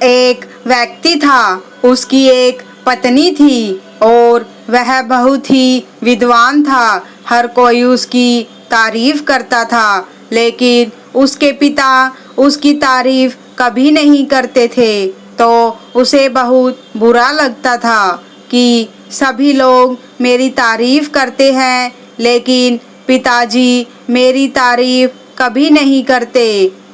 एक व्यक्ति था, उसकी एक पत्नी थी और वह बहुत ही विद्वान था। हर कोई उसकी तारीफ करता था, लेकिन उसके पिता उसकी तारीफ कभी नहीं करते थे। तो उसे बहुत बुरा लगता था कि सभी लोग मेरी तारीफ करते हैं, लेकिन पिताजी मेरी तारीफ कभी नहीं करते।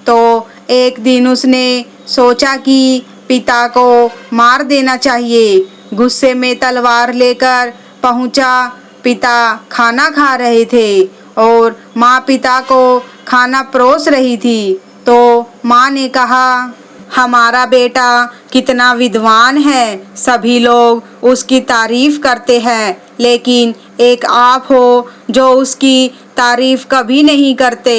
तो एक दिन उसने सोचा कि पिता को मार देना चाहिए। गुस्से में तलवार लेकर पहुंचा। पिता खाना खा रहे थे और माँ पिता को खाना परोस रही थी। तो माँ ने कहा, हमारा बेटा कितना विद्वान है, सभी लोग उसकी तारीफ करते हैं, लेकिन एक आप हो जो उसकी तारीफ कभी नहीं करते।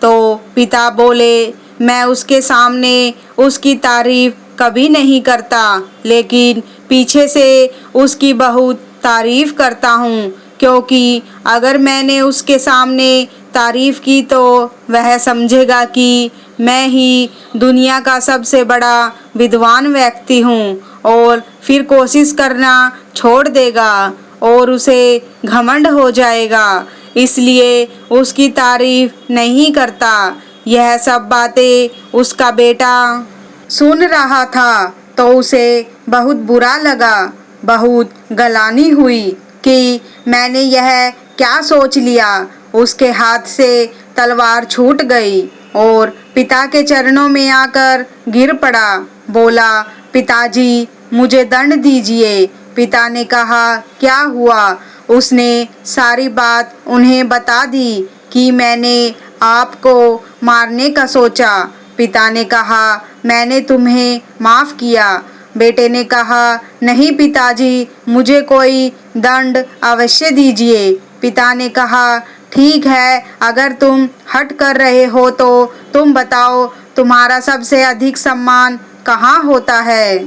तो पिता बोले, मैं उसके सामने उसकी तारीफ कभी नहीं करता, लेकिन पीछे से उसकी बहुत तारीफ करता हूँ, क्योंकि अगर मैंने उसके सामने तारीफ की तो वह समझेगा कि मैं ही दुनिया का सबसे बड़ा विद्वान व्यक्ति हूँ और फिर कोशिश करना छोड़ देगा और उसे घमंड हो जाएगा, इसलिए उसकी तारीफ नहीं करता। यह सब बातें उसका बेटा सुन रहा था तो उसे बहुत बुरा लगा, बहुत गलानी हुई कि मैंने यह क्या सोच लिया। उसके हाथ से तलवार छूट गई और पिता के चरणों में आकर गिर पड़ा। बोला, पिताजी मुझे दंड दीजिए। पिता ने कहा, क्या हुआ? उसने सारी बात उन्हें बता दी कि मैंने आपको मारने का सोचा। पिता ने कहा, मैंने तुम्हें माफ़ किया। बेटे ने कहा, नहीं पिताजी, मुझे कोई दंड अवश्य दीजिए। पिता ने कहा, ठीक है, अगर तुम हट कर रहे हो तो तुम बताओ, तुम्हारा सबसे अधिक सम्मान कहाँ होता है?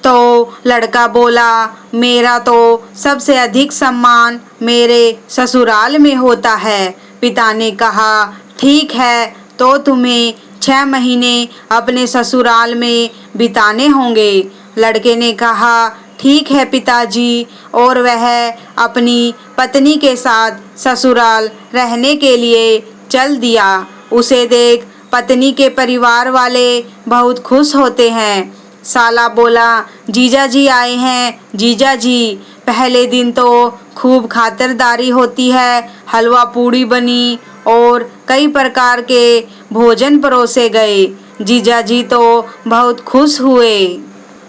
तो लड़का बोला, मेरा तो सबसे अधिक सम्मान मेरे ससुराल में होता है। पिता ने कहा, ठीक है, तो तुम्हें 6 महीने अपने ससुराल में बिताने होंगे। लड़के ने कहा, ठीक है पिताजी, और वह अपनी पत्नी के साथ ससुराल रहने के लिए चल दिया। उसे देख पत्नी के परिवार वाले बहुत खुश होते हैं। साला बोला, जीजा जी आए हैं। जीजा जी, पहले दिन तो खूब खातिरदारी होती है, हलवा पूड़ी बनी और कई प्रकार के भोजन परोसे गए। जीजा जी तो बहुत खुश हुए।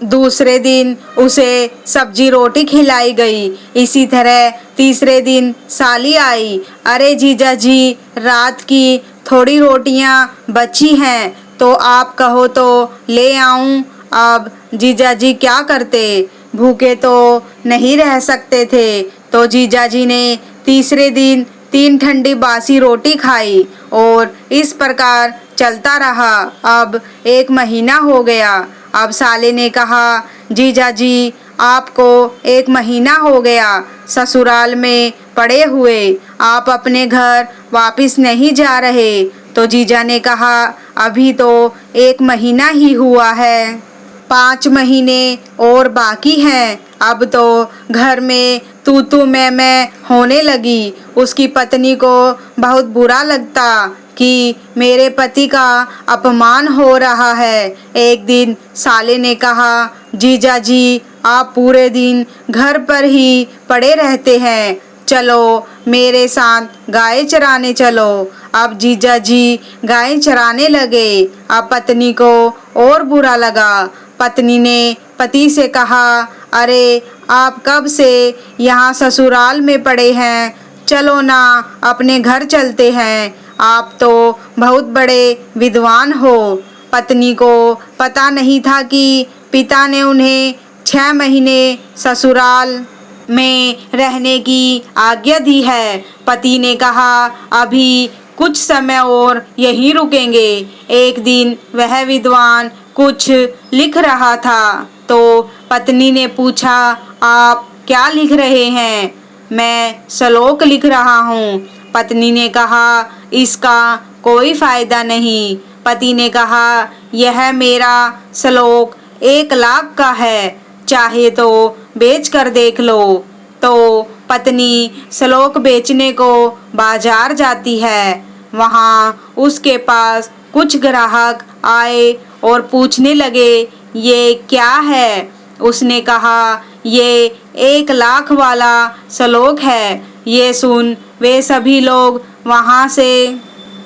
दूसरे दिन उसे सब्जी रोटी खिलाई गई। इसी तरह तीसरे दिन साली आई। अरे जीजा जी, रात की थोड़ी रोटियां बची हैं, तो आप कहो तो ले आऊं। अब जीजा जी क्या करते, भूखे तो नहीं रह सकते थे। तो जीजा जी ने तीसरे दिन 3 ठंडी बासी रोटी खाई और इस प्रकार चलता रहा। अब 1 महीना हो गया। अब साले ने कहा, जीजा जी, आपको 1 महीना हो गया ससुराल में पड़े हुए, आप अपने घर वापस नहीं जा रहे। तो जीजा ने कहा, अभी तो 1 महीना ही हुआ है, 5 महीने और बाकी हैं। अब तो घर में तू तू मैं होने लगी। उसकी पत्नी को बहुत बुरा लगता कि मेरे पति का अपमान हो रहा है। एक दिन साले ने कहा, जीजा जी, आप पूरे दिन घर पर ही पड़े रहते हैं, चलो मेरे साथ गाय चराने चलो। अब जीजा जी गाय चराने लगे। अब पत्नी को और बुरा लगा। पत्नी ने पति से कहा, अरे आप कब से यहाँ ससुराल में पड़े हैं, चलो ना अपने घर चलते हैं, आप तो बहुत बड़े विद्वान हो। पत्नी को पता नहीं था कि पिता ने उन्हें 6 महीने ससुराल में रहने की आज्ञा दी है। पति ने कहा, अभी कुछ समय और यहीं रुकेंगे। एक दिन वह विद्वान कुछ लिख रहा था तो पत्नी ने पूछा, आप क्या लिख रहे हैं? मैं श्लोक लिख रहा हूँ। पत्नी ने कहा, इसका कोई फायदा नहीं। पति ने कहा, यह मेरा श्लोक 1 लाख का है, चाहे तो बेच कर देख लो। तो पत्नी श्लोक बेचने को बाजार जाती है। वहाँ उसके पास कुछ ग्राहक आए और पूछने लगे, ये क्या है? उसने कहा, ये 1 लाख वाला श्लोक है। ये सुन वे सभी लोग वहाँ से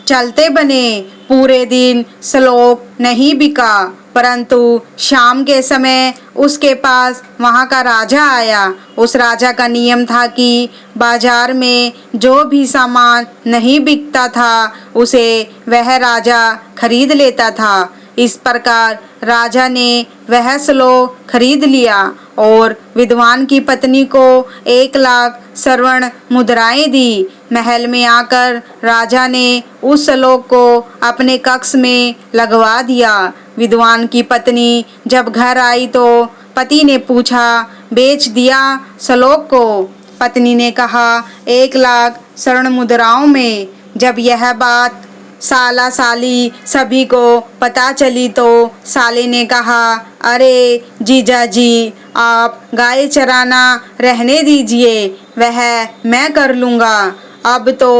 चलते बने। पूरे दिन श्लोक नहीं बिका, परंतु शाम के समय उसके पास वहाँ का राजा आया। उस राजा का नियम था कि बाजार में जो भी सामान नहीं बिकता था उसे वह राजा खरीद लेता था। इस प्रकार राजा ने वह श्लोक खरीद लिया और विद्वान की पत्नी को 1 लाख स्वर्ण मुद्राएं दी। महल में आकर राजा ने उस श्लोक को अपने कक्ष में लगवा दिया। विद्वान की पत्नी जब घर आई तो पति ने पूछा, बेच दिया श्लोक को? पत्नी ने कहा, 1 लाख स्वर्ण मुद्राओं में। जब यह बात साला साली सभी को पता चली तो साले ने कहा, अरे जीजा जी, आप गाय चराना रहने दीजिए, वह मैं कर लूँगा। अब तो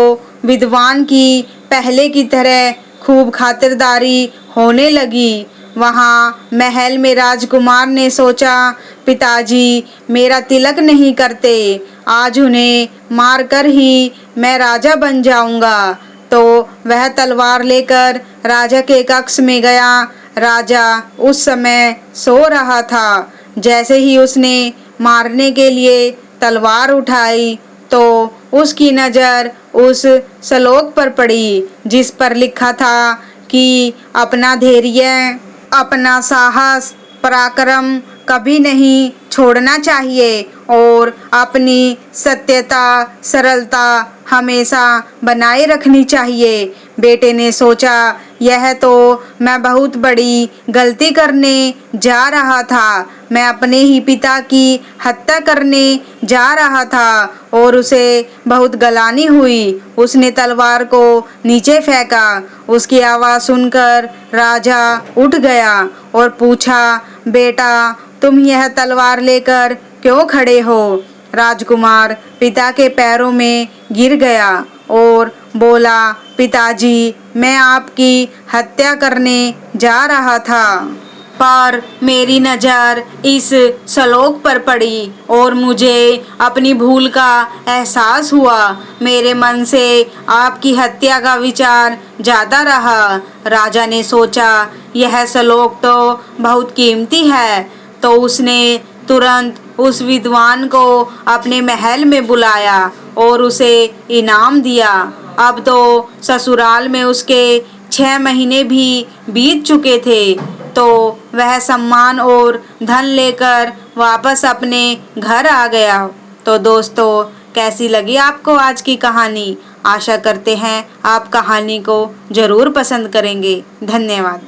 विद्वान की पहले की तरह खूब खातिरदारी होने लगी। वहाँ महल में राजकुमार ने सोचा, पिताजी मेरा तिलक नहीं करते, आज उन्हें मारकर ही मैं राजा बन जाऊंगा। तो वह तलवार लेकर राजा के कक्ष में गया। राजा उस समय सो रहा था। जैसे ही उसने मारने के लिए तलवार उठाई तो उसकी नज़र उस श्लोक पर पड़ी, जिस पर लिखा था कि अपना धैर्य, अपना साहस, पराक्रम कभी नहीं छोड़ना चाहिए और अपनी सत्यता, सरलता हमेशा बनाए रखनी चाहिए। बेटे ने सोचा, यह तो मैं बहुत बड़ी गलती करने जा रहा था। मैं अपने ही पिता की हत्या करने जा रहा था और उसे बहुत गलानी हुई। उसने तलवार को नीचे फेंका। उसकी आवाज़ सुनकर राजा उठ गया और पूछा, बेटा तुम यह तलवार लेकर क्यों खड़े हो? राजकुमार पिता के पैरों में गिर गया और बोला, पिताजी मैं आपकी हत्या करने जा रहा था, पर मेरी नज़र इस श्लोक पर पड़ी और मुझे अपनी भूल का एहसास हुआ। मेरे मन से आपकी हत्या का विचार जाता रहा। राजा ने सोचा, यह श्लोक तो बहुत कीमती है, तो उसने तुरंत उस विद्वान को अपने महल में बुलाया और उसे इनाम दिया। अब तो ससुराल में उसके 6 महीने भी बीत चुके थे, तो वह सम्मान और धन लेकर वापस अपने घर आ गया। तो दोस्तों, कैसी लगी आपको आज की कहानी? आशा करते हैं आप कहानी को ज़रूर पसंद करेंगे। धन्यवाद।